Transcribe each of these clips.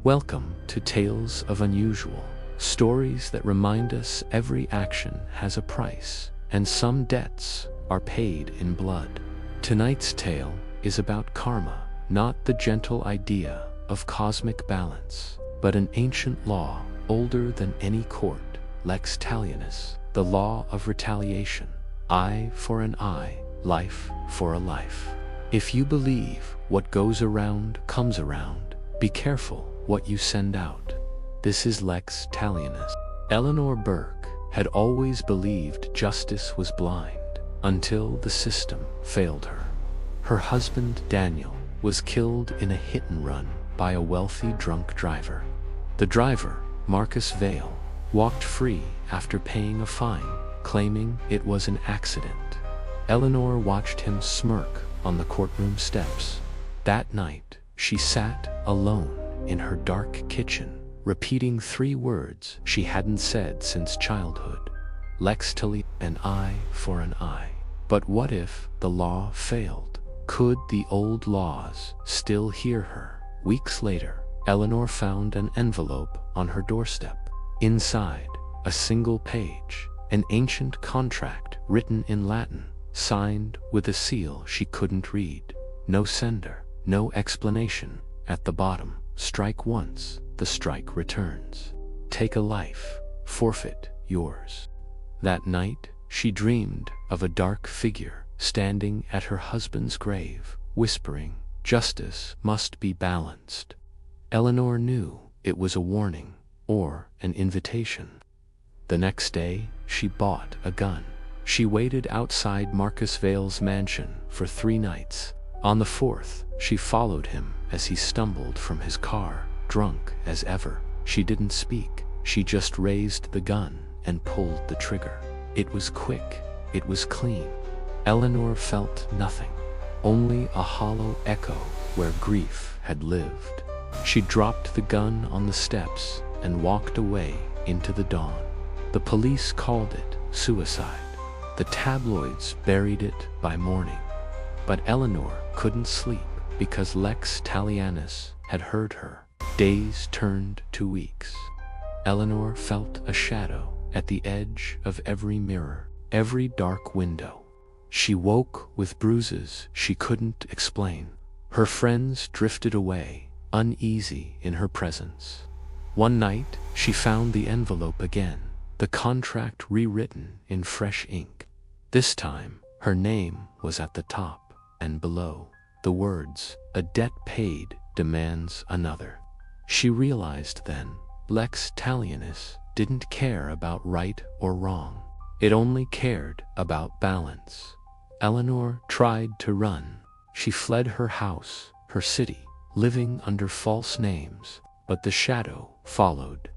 Welcome to Tales of Unusual, stories that remind us every action has a price, and some debts are paid in blood. Tonight's tale is about karma, not the gentle idea of cosmic balance, but an ancient law older than any court, Lex Talionis, the law of retaliation. Eye for an eye, life for a life. If you believe what goes around comes around, be careful what you send out. This is Lex Talionis. Eleanor Burke had always believed justice was blind until the system failed her. Her husband Daniel was killed in a hit-and-run by a wealthy drunk driver. The driver, Marcus Vale, walked free after paying a fine, claiming it was an accident. Eleanor watched him smirk on the courtroom steps. That night, she sat alone in her dark kitchen, repeating 3 words she hadn't said since childhood. Lex Talionis, an eye for an eye. But what if the law failed? Could the old laws still hear her? Weeks later, Eleanor found an envelope on her doorstep. Inside, a single page, an ancient contract written in Latin, signed with a seal she couldn't read. No sender, no explanation. At the bottom, strike once, the strike returns. Take a life, forfeit yours. That night, she dreamed of a dark figure standing at her husband's grave, whispering, "Justice must be balanced." Eleanor knew it was a warning or an invitation. The next day, she bought a gun. She waited outside Marcus Vale's mansion for 3 nights. On the 4th, she followed him as he stumbled from his car, drunk as ever. She didn't speak, she just raised the gun and pulled the trigger. It was quick, it was clean. Eleanor felt nothing, only a hollow echo where grief had lived. She dropped the gun on the steps and walked away into the dawn. The police called it suicide. The tabloids buried it by morning. But Eleanor couldn't sleep because Lex Talionis had heard her. Days turned to weeks. Eleanor felt a shadow at the edge of every mirror, every dark window. She woke with bruises she couldn't explain. Her friends drifted away, uneasy in her presence. One night, she found the envelope again, the contract rewritten in fresh ink. This time, her name was at the top, and below, the words, "A debt paid demands another." She realized then, Lex Talionis didn't care about right or wrong. It only cared about balance. Eleanor tried to run. She fled her house, her city, living under false names, but the shadow followed.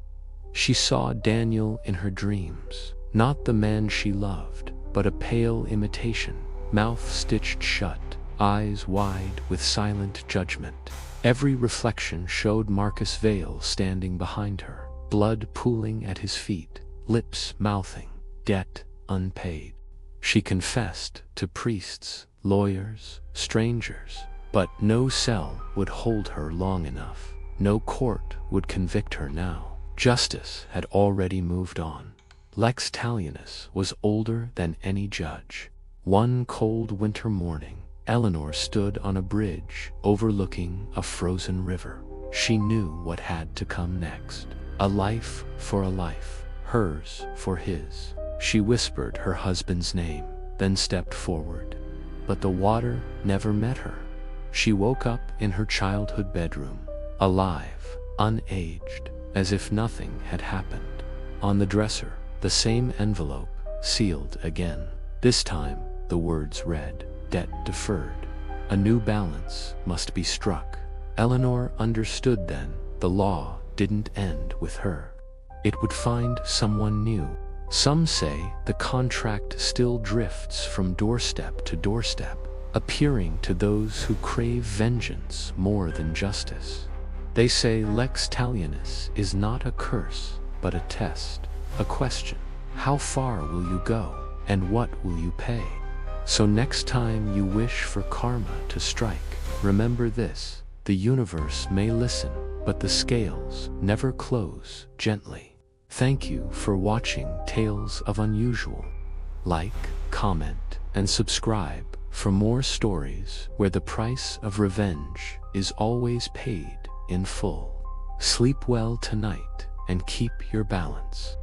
She saw Daniel in her dreams, not the man she loved, but a pale imitation, mouth stitched shut, eyes wide with silent judgment. Every reflection showed Marcus Vale standing behind her, blood pooling at his feet, lips mouthing, debt unpaid. She confessed to priests, lawyers, strangers, but no cell would hold her long enough. No court would convict her now. Justice had already moved on. Lex Talionis was older than any judge. One cold winter morning, Eleanor stood on a bridge overlooking a frozen river. She knew what had to come next. A life for a life, hers for his. She whispered her husband's name, then stepped forward. But the water never met her. She woke up in her childhood bedroom, alive, unaged, as if nothing had happened. On the dresser, the same envelope, sealed again. This time, the words read, "Debt deferred. A new balance must be struck." Eleanor understood then, the law didn't end with her. It would find someone new. Some say the contract still drifts from doorstep to doorstep, appearing to those who crave vengeance more than justice. They say Lex Talionis is not a curse, but a test, a question. How far will you go, and what will you pay? So next time you wish for karma to strike, remember this: The universe may listen, but the scales never close gently. Thank you for watching Tales of Unusual. Like, comment, and subscribe for more stories where the price of revenge is always paid in full. Sleep well tonight and keep your balance.